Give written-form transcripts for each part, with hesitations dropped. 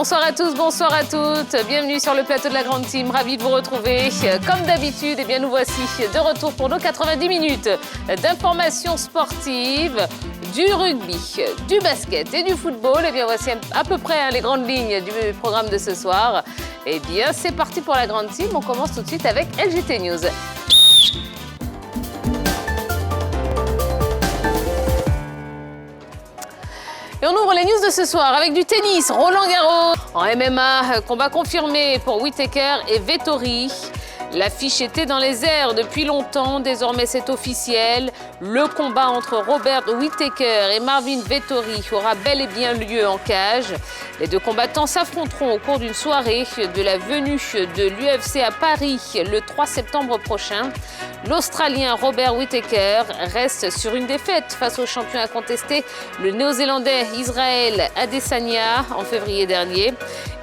Bonsoir à tous, bonsoir à toutes. Bienvenue sur le plateau de la Grande Team. Ravi de vous retrouver. Comme d'habitude, eh bien, nous voici de retour pour nos 90 minutes d'informations sportives, du rugby, du basket et du football. Eh bien, voici à peu près les grandes lignes du programme de ce soir. Eh bien, c'est parti pour la Grande Team. On commence tout de suite avec LGT News. Et on ouvre les news de ce soir avec du tennis, Roland Garros. En MMA, combat confirmé pour Whittaker et Vettori. L'affiche était dans les airs depuis longtemps, désormais c'est officiel. Le combat entre Robert Whittaker et Marvin Vettori aura bel et bien lieu en cage. Les deux combattants s'affronteront au cours d'une soirée de la venue de l'UFC à Paris le 3 septembre prochain. L'Australien Robert Whittaker reste sur une défaite face au champion incontesté, le Néo-Zélandais Israël Adesanya en février dernier.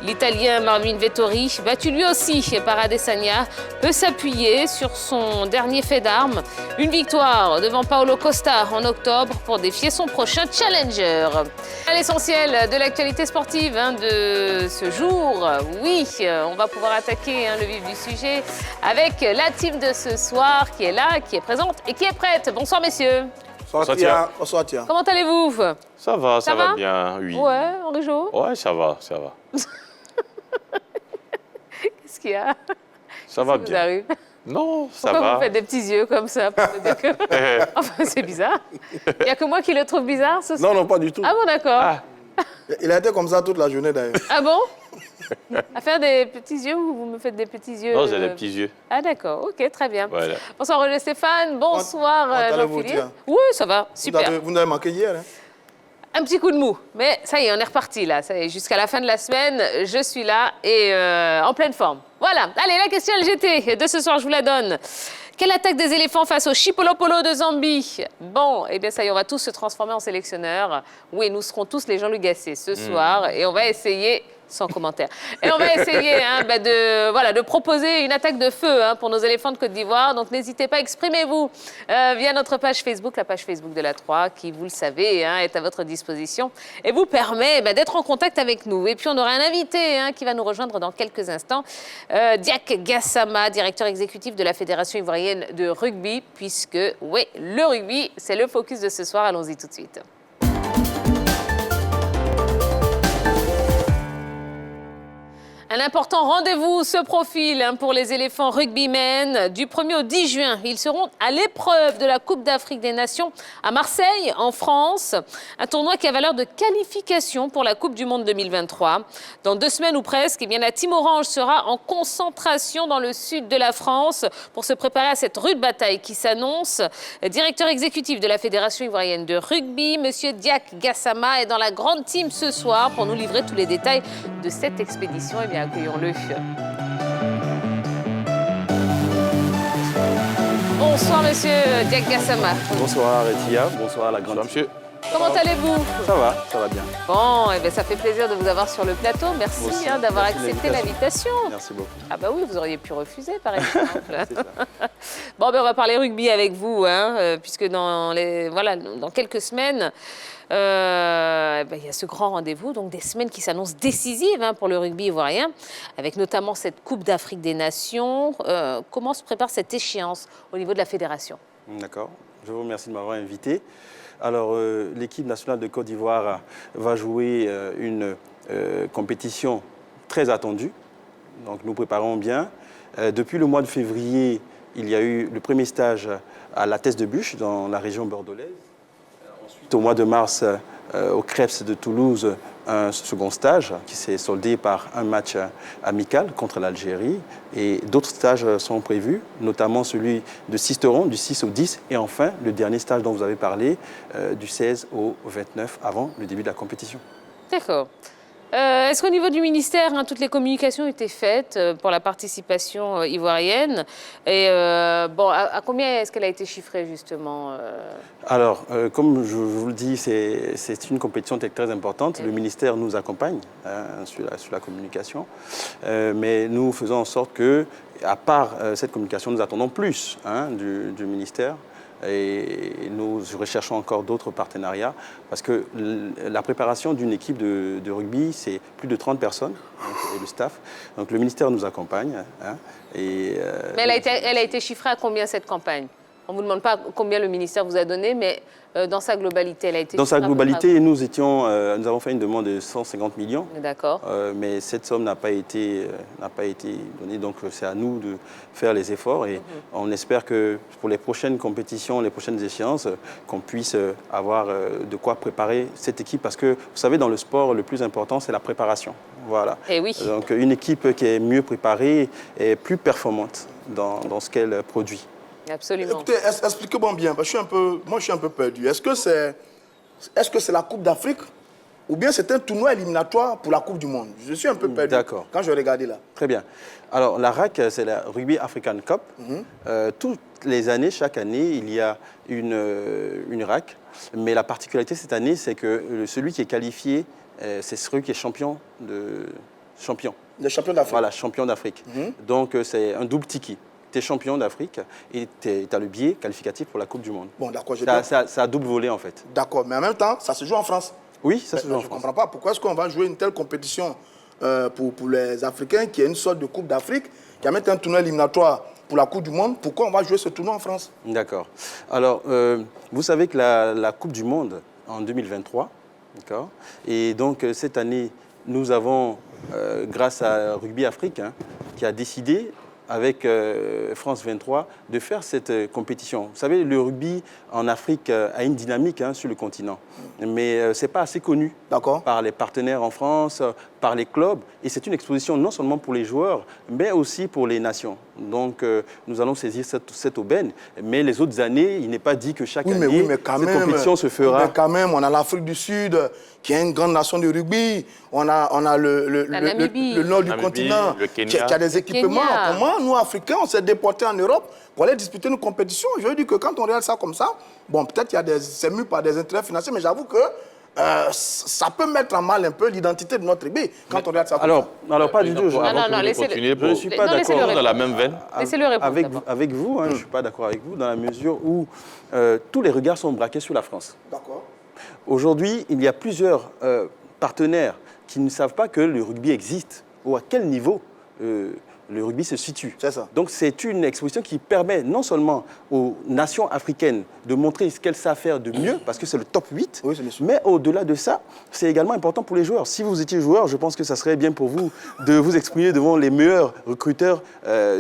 L'Italien Marvin Vettori, battu lui aussi par Adesanya, peut s'appuyer sur son dernier fait d'armes. Une victoire devant Paulo Costa en octobre pour défier son prochain challenger. L'essentiel de l'actualité sportive de ce jour. Oui, on va pouvoir attaquer le vif du sujet avec la team de ce soir qui est là, qui est présente et qui est prête. Bonsoir messieurs. Bonsoir Tia. Bonsoir Tia. Comment allez-vous? Ça va bien, oui. Ouais, Henri Jo? Ouais, ça va. Qu'est-ce qu'il y a? Ça va bien. Arrive? Non, ça Pourquoi va. vous faites des petits yeux comme ça pour me dire que... Enfin, c'est bizarre. Il n'y a que moi qui le trouve bizarre, ce soir? Non, pas du tout. Ah bon, d'accord. Ah. Il a été comme ça toute la journée d'ailleurs. Ah bon? À faire des petits yeux ou vous me faites des petits yeux? Non, j'ai des petits yeux. Ah d'accord, ok, très bien. Voilà. Bonsoir Roger Stéphane, bonsoir Jean-Philippe. Oui, ça va, super. Vous nous avez manqué hier. Hein? Un petit coup de mou, mais ça y est, on est reparti là. Ça y est, jusqu'à la fin de la semaine, je suis là et en pleine forme. Voilà, allez, la question LGT de ce soir, je vous la donne. Quelle attaque des éléphants face au Chipolopolo de Zambie? Bon, eh bien ça y est, on va tous se transformer en sélectionneurs. Oui, nous serons tous les Jean-Luc Gasset ce soir et on va essayer... Sans commentaire. Et on va essayer de proposer une attaque de feu pour nos éléphants de Côte d'Ivoire. Donc n'hésitez pas, exprimez-vous via notre page Facebook, la page Facebook de la 3, qui, vous le savez, est à votre disposition et vous permet d'être en contact avec nous. Et puis on aura un invité qui va nous rejoindre dans quelques instants, Diak Gassama, directeur exécutif de la Fédération ivoirienne de rugby, puisque, oui, le rugby, c'est le focus de ce soir. Allons-y tout de suite. Un important rendez-vous se profile pour les éléphants rugbymen. Du 1er au 10 juin, ils seront à l'épreuve de la Coupe d'Afrique des Nations à Marseille, en France. Un tournoi qui a valeur de qualification pour la Coupe du Monde 2023. Dans 2 semaines ou presque, la Team Orange sera en concentration dans le sud de la France pour se préparer à cette rude bataille qui s'annonce. Directeur exécutif de la Fédération ivoirienne de rugby, Monsieur Diak Gassama, est dans la grande team ce soir pour nous livrer tous les détails de cette expédition. Eh bien, accueillons-le. Bonsoir, monsieur Diak Gassama. Bonsoir, Etia. Bonsoir, la grande. Monsieur. Comment allez-vous? Ça va bien. Bon, eh bien, ça fait plaisir de vous avoir sur le plateau. Merci d'avoir accepté l'invitation. Merci beaucoup. Ah bah oui, vous auriez pu refuser, par exemple. C'est ça. Bon, ben, on va parler rugby avec vous, puisque dans quelques semaines, il y a ce grand rendez-vous, donc des semaines qui s'annoncent décisives pour le rugby ivoirien, avec notamment cette Coupe d'Afrique des Nations. Comment se prépare cette échéance au niveau de la fédération? D'accord. Je vous remercie de m'avoir invité. Alors, l'équipe nationale de Côte d'Ivoire va jouer une compétition très attendue. Donc, nous préparons bien. Depuis le mois de février, il y a eu le premier stage à la Teste de Buch, dans la région bordelaise. Ensuite, au mois de mars, au Crêpes de Toulouse, un second stage qui s'est soldé par un match amical contre l'Algérie. Et d'autres stages sont prévus, notamment celui de Sisteron, du 6 au 10. Et enfin, le dernier stage dont vous avez parlé, du 16 au 29, avant le début de la compétition. D'accord. Est-ce qu'au niveau du ministère, toutes les communications ont été faites pour la participation ivoirienne? Et à combien est-ce qu'elle a été chiffrée, justement Alors, comme je vous le dis, c'est une compétition très importante. Le ministère nous accompagne sur la communication. Mais nous faisons en sorte que, à part cette communication, nous attendons plus du ministère. Et nous recherchons encore d'autres partenariats parce que la préparation d'une équipe de rugby, c'est plus de 30 personnes et le staff. Donc le ministère nous accompagne. Hein, mais elle a été chiffrée à combien cette campagne? On ne vous demande pas combien le ministère vous a donné, mais dans sa globalité, elle a été Dans sa globalité, nous avons fait une demande de 150 millions. D'accord. Mais cette somme n'a pas été donnée, donc c'est à nous de faire les efforts. Et on espère que pour les prochaines compétitions, les prochaines échéances, qu'on puisse avoir de quoi préparer cette équipe. Parce que, vous savez, dans le sport, le plus important, c'est la préparation. Voilà. Et oui. Donc une équipe qui est mieux préparée est plus performante dans ce qu'elle produit. Absolument. Écoutez, expliquez-moi bien, parce que moi je suis un peu perdu. Est-ce que c'est la Coupe d'Afrique ou bien c'est un tournoi éliminatoire pour la Coupe du Monde? Je suis un peu perdu quand je regardais là. Très bien. Alors la RAC, c'est la Rugby African Cup. Toutes les années, chaque année, il y a une RAC. Mais la particularité cette année, c'est que celui qui est qualifié, c'est celui qui est champion de champion. Le champion d'Afrique. Voilà, champion d'Afrique. Donc c'est un double tiki. Tu es champion d'Afrique et tu as le billet qualificatif pour la Coupe du Monde. Bon, d'accord. Ça a double volet, en fait. D'accord, mais en même temps, ça se joue en France. Oui, ça se joue en France. Je ne comprends pas pourquoi est-ce qu'on va jouer une telle compétition pour les Africains, qui est une sorte de Coupe d'Afrique, qui va mettre un tournoi éliminatoire pour la Coupe du Monde. Pourquoi on va jouer ce tournoi en France? D'accord. Alors, vous savez que la Coupe du Monde, en 2023, d'accord, et donc cette année, nous avons, grâce à Rugby Afrique, qui a décidé, avec France 23, de faire cette compétition. Vous savez, le rugby en Afrique a une dynamique sur le continent, mais ce n'est pas assez connu par les partenaires en France, par les clubs, et c'est une exposition non seulement pour les joueurs, mais aussi pour les nations. Donc, nous allons saisir cette aubaine, mais les autres années, il n'est pas dit que chaque année, cette compétition se fera. Mais quand même, on a l'Afrique du Sud, qui est une grande nation de rugby, on a le nord du continent, qui a des équipements. Comment nous, Africains, on s'est déportés en Europe pour aller disputer une compétition? Je veux dire que quand on regarde ça comme ça, bon, peut-être qu'il y a c'est mu par des intérêts financiers, mais j'avoue que ça peut mettre en mal un peu l'identité de notre rugby quand on regarde ça. Alors pas du tout. Je ne suis pas d'accord dans la même veine. Laissez-le répondre. Avec vous, je ne suis pas d'accord avec vous dans la mesure où tous les regards sont braqués sur la France. D'accord. Aujourd'hui, il y a plusieurs partenaires qui ne savent pas que le rugby existe ou à quel niveau le rugby se situe. C'est ça. Donc c'est une exposition qui permet non seulement aux nations africaines de montrer ce qu'elles savent faire de mieux, parce que c'est le top 8, mais au-delà de ça, c'est également important pour les joueurs. Si vous étiez joueur, je pense que ça serait bien pour vous de vous exprimer devant les meilleurs recruteurs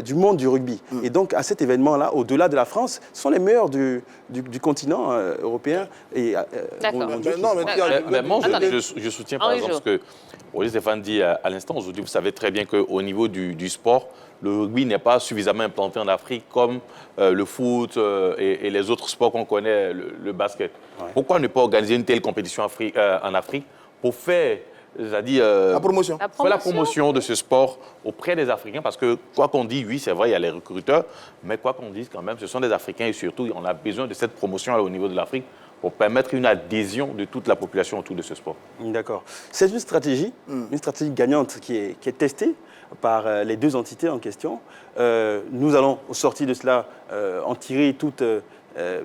du monde du rugby. Et donc à cet événement-là, au-delà de la France, ce sont les meilleurs du continent européen. D'accord. Moi, je soutiens par exemple ce que Olivier Stéphane dit à l'instant. Aujourd'hui, vous savez très bien qu'au niveau du sport, le rugby n'est pas suffisamment implanté en Afrique comme le foot et les autres sports qu'on connaît, le basket. Ouais. Pourquoi ne pas organiser une telle compétition en Afrique pour faire, c'est-à-dire la promotion de ce sport auprès des Africains? Parce que quoi qu'on dise, oui, c'est vrai, il y a les recruteurs, mais quoi qu'on dise quand même, ce sont des Africains et surtout, on a besoin de cette promotion au niveau de l'Afrique pour permettre une adhésion de toute la population autour de ce sport. D'accord. C'est une stratégie gagnante qui est testée par les deux entités en question. Nous allons, au sorti de cela, en tirer toutes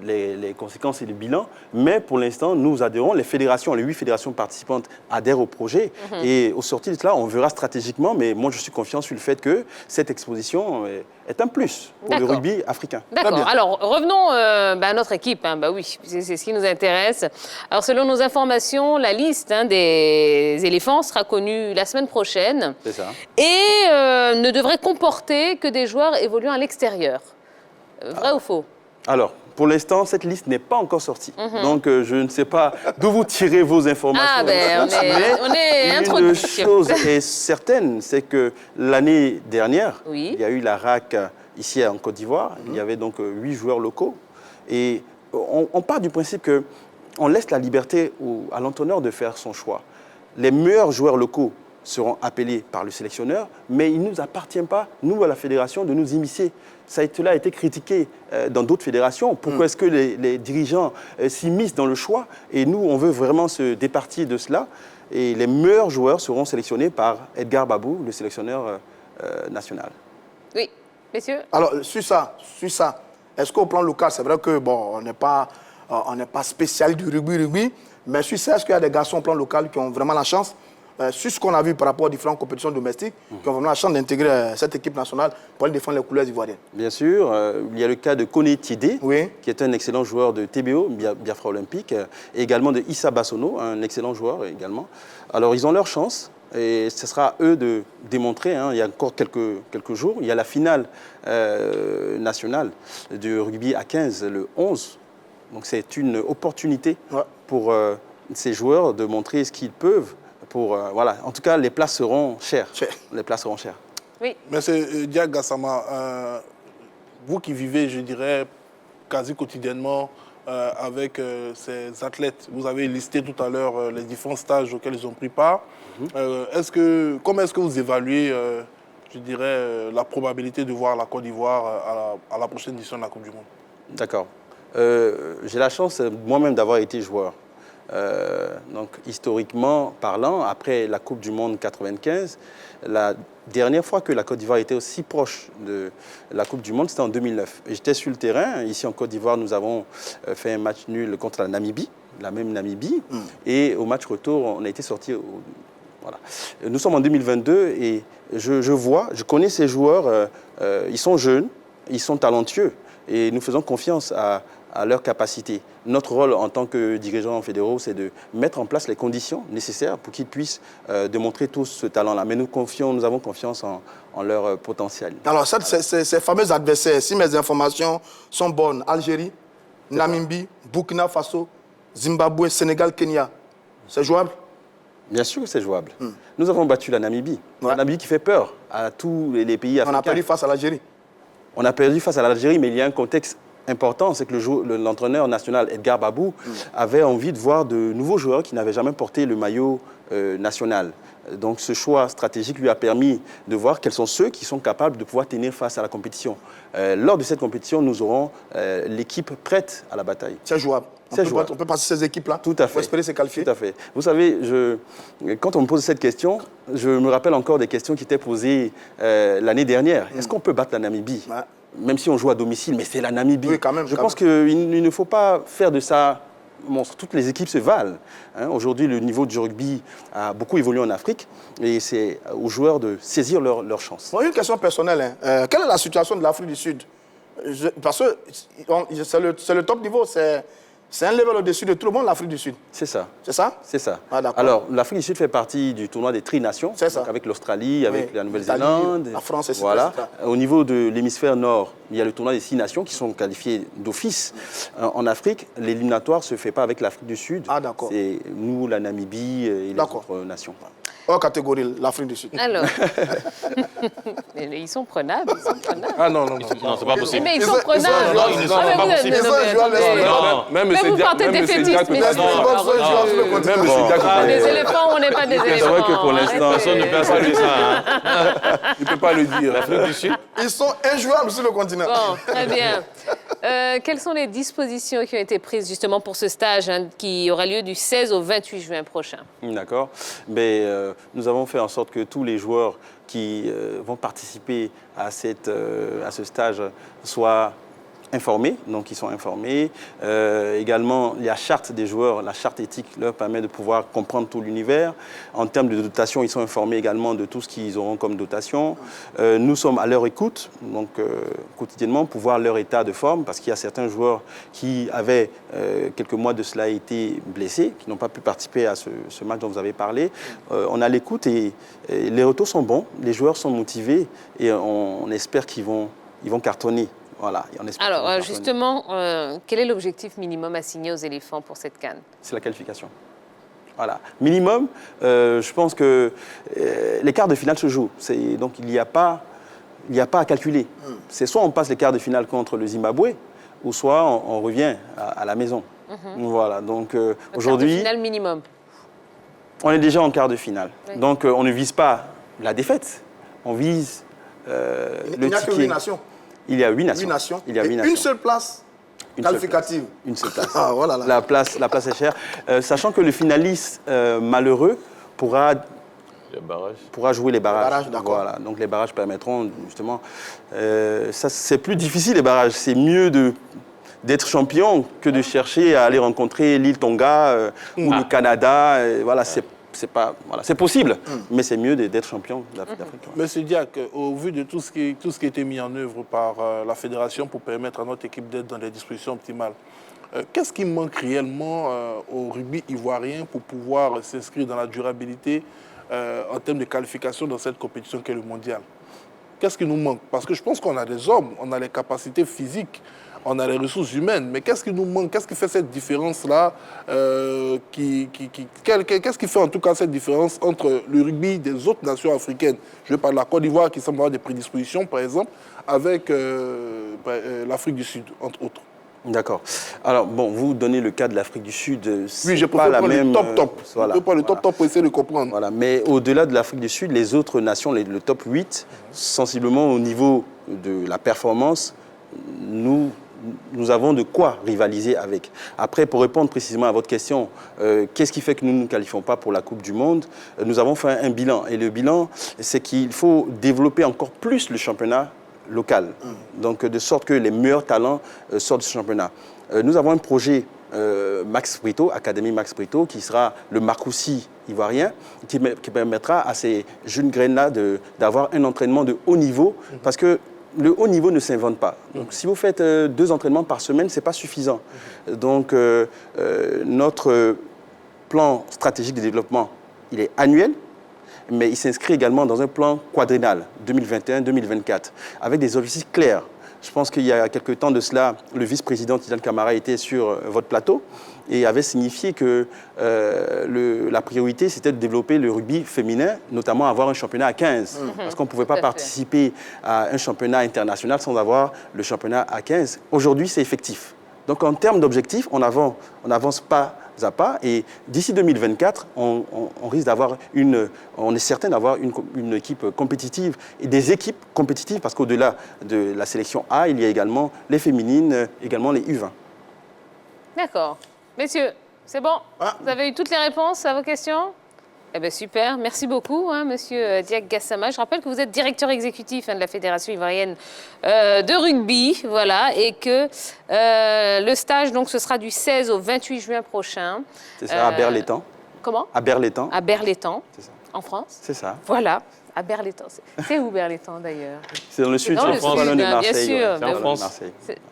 les conséquences et le bilan. Mais pour l'instant, nous adhérons, les 8 fédérations participantes adhèrent au projet. Et au sorti de cela, on verra stratégiquement, mais moi je suis confiant sur le fait que cette exposition est un plus pour le rugby africain. D'accord. Alors revenons à notre équipe. Oui, c'est ce qui nous intéresse. Alors selon nos informations, la liste des éléphants sera connue la semaine prochaine. C'est ça. Et ne devrait comporter que des joueurs évoluant à l'extérieur. Vrai ou faux? Alors, pour l'instant, cette liste n'est pas encore sortie. Donc, je ne sais pas d'où vous tirez vos informations. On est introduit. Une chose est certaine, c'est que l'année dernière, il y a eu la RAC ici en Côte d'Ivoire. Il y avait donc 8 joueurs locaux. Et on part du principe qu'on laisse la liberté à l'entraîneur de faire son choix. Les meilleurs joueurs locaux seront appelés par le sélectionneur, mais il ne nous appartient pas, nous, à la fédération, de nous immiscer. Cela a été critiqué dans d'autres fédérations. Pourquoi est-ce que les dirigeants s'immiscent dans le choix? Et nous, on veut vraiment se départir de cela. Et les meilleurs joueurs seront sélectionnés par Edgar Babou, le sélectionneur national. Oui, messieurs. Alors, sur ça, Est-ce qu'au plan local, c'est vrai que, bon, on n'est pas spécialiste du rugby, mais sur ça, est-ce qu'il y a des garçons au plan local qui ont vraiment la chance, sur ce qu'on a vu par rapport aux différentes compétitions domestiques, qui ont vraiment la chance d'intégrer cette équipe nationale pour aller défendre les couleurs ivoiriennes? Bien sûr, il y a le cas de Koné Tiédé, oui, qui est un excellent joueur de TBO, Biafra Olympique, et également de Issa Bassono, un excellent joueur également. Alors, ils ont leur chance. Et ce sera à eux de démontrer, il y a encore quelques jours, il y a la finale nationale du rugby à 15, le 11. Donc c'est une opportunité pour ces joueurs de montrer ce qu'ils peuvent. Voilà. En tout cas, les places seront chères. Les places seront chères. Oui. Mais c'est Dia Gassama, vous qui vivez, je dirais, quasi quotidiennement avec ces athlètes, vous avez listé tout à l'heure les différents stages auxquels ils ont pris part. Comment est-ce que vous évaluez, je dirais, la probabilité de voir la Côte d'Ivoire à la prochaine édition de la Coupe du Monde? D'accord. J'ai la chance moi-même d'avoir été joueur. Donc, historiquement parlant, après la Coupe du Monde 95, la dernière fois que la Côte d'Ivoire était aussi proche de la Coupe du Monde, c'était en 2009. J'étais sur le terrain. Ici, en Côte d'Ivoire, nous avons fait un match nul contre la Namibie, la même Namibie. Et au match retour, on a été sortis. Voilà. Nous sommes en 2022 et je connais ces joueurs. Ils sont jeunes, ils sont talentueux. Et nous faisons confiance à leur capacité. Notre rôle en tant que dirigeants fédéraux, c'est de mettre en place les conditions nécessaires pour qu'ils puissent démontrer tout ce talent-là. Mais nous avons confiance en leur potentiel. Alors, ces fameux adversaires, si mes informations sont bonnes, Algérie, Namibie, Burkina Faso, Zimbabwe, Sénégal, Kenya, c'est jouable? Bien sûr que c'est jouable. Nous avons battu la Namibie. La Namibie qui fait peur à tous les pays africains. On a perdu face à l'Algérie. On a perdu face à l'Algérie, mais il y a un contexte important, c'est que l'entraîneur national Edgar Babou avait envie de voir de nouveaux joueurs qui n'avaient jamais porté le maillot national. Donc ce choix stratégique lui a permis de voir quels sont ceux qui sont capables de pouvoir tenir face à la compétition. Lors de cette compétition, nous aurons l'équipe prête à la bataille. C'est jouable. On peut passer ces équipes-là. Tout à fait. Pour espérer se qualifier. Tout à fait. Vous savez, quand on me pose cette question, je me rappelle encore des questions qui étaient posées l'année dernière. Est-ce qu'on peut battre la Namibie? Même si on joue à domicile, mais c'est la Namibie. Oui, quand même. Je pense qu'il ne faut pas faire de ça monstre. Toutes les équipes se valent. Aujourd'hui, le niveau du rugby a beaucoup évolué en Afrique et c'est aux joueurs de saisir leur chance. Bon, une question personnelle. Quelle est la situation de l'Afrique du Sud? Parce que c'est le top niveau, c'est un level au-dessus de tout le monde, l'Afrique du Sud. C'est ça. C'est ça? C'est ça. Ah, alors, l'Afrique du Sud fait partie du tournoi des Tri-Nations, avec l'Australie, avec la Nouvelle-Zélande. La France, etc. Voilà. Au niveau de l'hémisphère nord, il y a le tournoi des 6 nations qui sont qualifiées d'office. En Afrique, l'éliminatoire ne se fait pas avec l'Afrique du Sud. Ah, d'accord. C'est nous, la Namibie et les autres nations. Hors catégorie, l'Afrique du Sud. Alors, ils sont prenables. Ah non, c'est pas possible. Mais ils sont prenables. Non, ils ne sont pas possible. Mais vous partez défaitiste. Des éléphants, on n'est pas des éléphants. C'est vrai que pour l'instant, personne ne peut saluer ça. Il ne peut pas le dire. L'Afrique du Sud. Ils sont injouables sur le continent. Bon, très bien. Quelles sont les dispositions qui ont été prises justement pour ce stage qui aura lieu du 16 au 28 juin prochain? D'accord. Mais nous avons fait en sorte que tous les joueurs qui vont participer à ce stage soient informés, donc ils sont informés. Également, la charte des joueurs, la charte éthique leur permet de pouvoir comprendre tout l'univers. En termes de dotation, ils sont informés également de tout ce qu'ils auront comme dotation. Nous sommes à leur écoute, donc quotidiennement, pour voir leur état de forme, parce qu'il y a certains joueurs qui avaient, quelques mois de cela, été blessés, qui n'ont pas pu participer à ce match dont vous avez parlé. On a l'écoute et les retours sont bons, les joueurs sont motivés et on espère qu'ils vont cartonner. Voilà, alors, justement, quel est l'objectif minimum assigné aux éléphants pour cette CAN? C'est la qualification. Voilà. Minimum, je pense que les quarts de finale se jouent. Donc, il n'y a pas à calculer. C'est soit on passe les quarts de finale contre le Zimbabwe, ou soit on revient à la maison. Voilà. Donc, aujourd'hui... Quart de finale minimum. On est déjà en quart de finale. Oui. Donc, on ne vise pas la défaite. On vise le ticket. Il n'y a que 8 nations. Il y a 8 nations. 8 nations. Il y a 8 et nations. Une seule place qualificative. Une seule place. Ah, voilà, la place est chère. Sachant que le finaliste malheureux pourra Les barrages. Pourra jouer les barrages. Les barrages, d'accord. Voilà. Donc les barrages permettront justement... ça, c'est plus difficile les barrages. C'est mieux d'être champion que de chercher à aller rencontrer l'île Tonga ou le Canada. Voilà, c'est possible, mais c'est mieux d'être champion d'Afrique. Monsieur Diack, au vu de tout ce qui a été mis en œuvre par la fédération pour permettre à notre équipe d'être dans des dispositions optimales, qu'est-ce qui manque réellement au rugby ivoirien pour pouvoir s'inscrire dans la durabilité en termes de qualification dans cette compétition qu'est le mondial? Qu'est-ce qui nous manque? Parce que je pense qu'on a des hommes, on a les capacités physiques, on a les ressources humaines, mais qu'est-ce qui nous manque? Qu'est-ce qui fait cette différence-là? Qu'est-ce qui fait en tout cas cette différence entre le rugby des autres nations africaines? Je parle de la Côte d'Ivoire qui semble avoir des prédispositions, par exemple, avec l'Afrique du Sud, entre autres. D'accord. Alors, bon, vous donnez le cas de l'Afrique du Sud. Oui, je peux pas la même... Voilà, je peux prendre le top pour essayer de comprendre. Voilà, mais au-delà de l'Afrique du Sud, les autres nations, le top 8, sensiblement au niveau de la performance, nous avons de quoi rivaliser avec. Après, pour répondre précisément à votre question, qu'est-ce qui fait que nous ne nous qualifions pas pour la Coupe du Monde? Nous avons fait un bilan. Et le bilan, c'est qu'il faut développer encore plus le championnat local. Donc, de sorte que les meilleurs talents sortent de ce championnat. Nous avons un projet Max Brito, Académie Max Brito, qui sera le Marcoussis ivoirien, qui permettra à ces jeunes graines-là d'avoir un entraînement de haut niveau, parce que le haut niveau ne s'invente pas. Donc, si vous faites 2 entraînements par semaine, ce n'est pas suffisant. Donc, notre plan stratégique de développement, il est annuel, mais il s'inscrit également dans un plan quadriennal, 2021-2024, avec des objectifs clairs. Je pense qu'il y a quelques temps de cela, le vice-président Tidjane Camara était sur votre plateau et avait signifié que la priorité, c'était de développer le rugby féminin, notamment avoir un championnat à 15. Parce qu'on ne pouvait pas participer à un championnat international sans avoir le championnat à 15. Aujourd'hui, c'est effectif. Donc, en termes d'objectifs, on n'avance pas à pas. Et d'ici 2024, on risque d'avoir on est certain d'avoir une équipe compétitive et des équipes compétitives parce qu'au-delà de la sélection A, il y a également les féminines, également les U20. D'accord. Messieurs, c'est bon? Vous avez eu toutes les réponses à vos questions? Eh bien, super. Merci beaucoup, monsieur Diack Gassama. Je rappelle que vous êtes directeur exécutif de la Fédération ivoirienne de rugby, voilà, et que le stage, donc, ce sera du 16 au 28 juin prochain. C'est ça, à Berlétan. Comment? À Berlétan. À Berlétan, c'est ça. En France. C'est ça. Voilà, à Berlétan. C'est où Berlétan, d'ailleurs? C'est dans le sud, c'est en France. Bien sûr. C'est en France.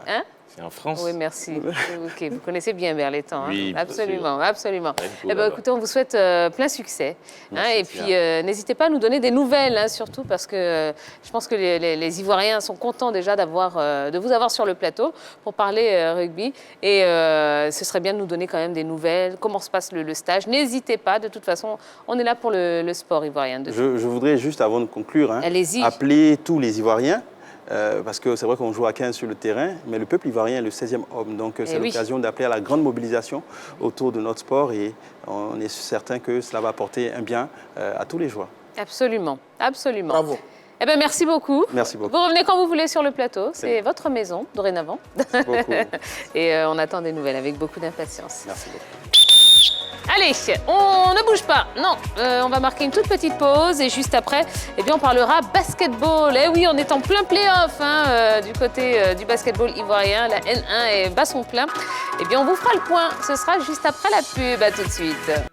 Hein? C'est en France. Oui, merci. Ok, vous connaissez bien Berlétan. Oui, absolument, absolument. Eh ben, écoutez, on vous souhaite plein succès. Et puis, n'hésitez pas à nous donner des nouvelles, surtout parce que je pense que les Ivoiriens sont contents déjà de vous avoir sur le plateau pour parler rugby. Et ce serait bien de nous donner quand même des nouvelles. Comment se passe le stage? N'hésitez pas. De toute façon, on est là pour le sport ivoirien. Je voudrais juste, avant de conclure, allez-y, appeler tous les Ivoiriens. Parce que c'est vrai qu'on joue à 15 sur le terrain, mais le peuple ivoirien est le 16e homme. Donc c'est l'occasion d'appeler à la grande mobilisation autour de notre sport et on est certain que cela va apporter un bien à tous les joueurs. Absolument, absolument. Bravo. Eh bien, merci beaucoup. Merci beaucoup. Vous revenez quand vous voulez sur le plateau. C'est votre maison, dorénavant. Merci beaucoup. Et on attend des nouvelles avec beaucoup d'impatience. Merci beaucoup. Allez, on ne bouge pas. Non, on va marquer une toute petite pause et juste après, eh bien, on parlera basketball. Eh oui, on est en plein play-off du côté du basketball ivoirien. La N1 est bas son plein. Eh bien, on vous fera le point. Ce sera juste après la pub. À tout de suite.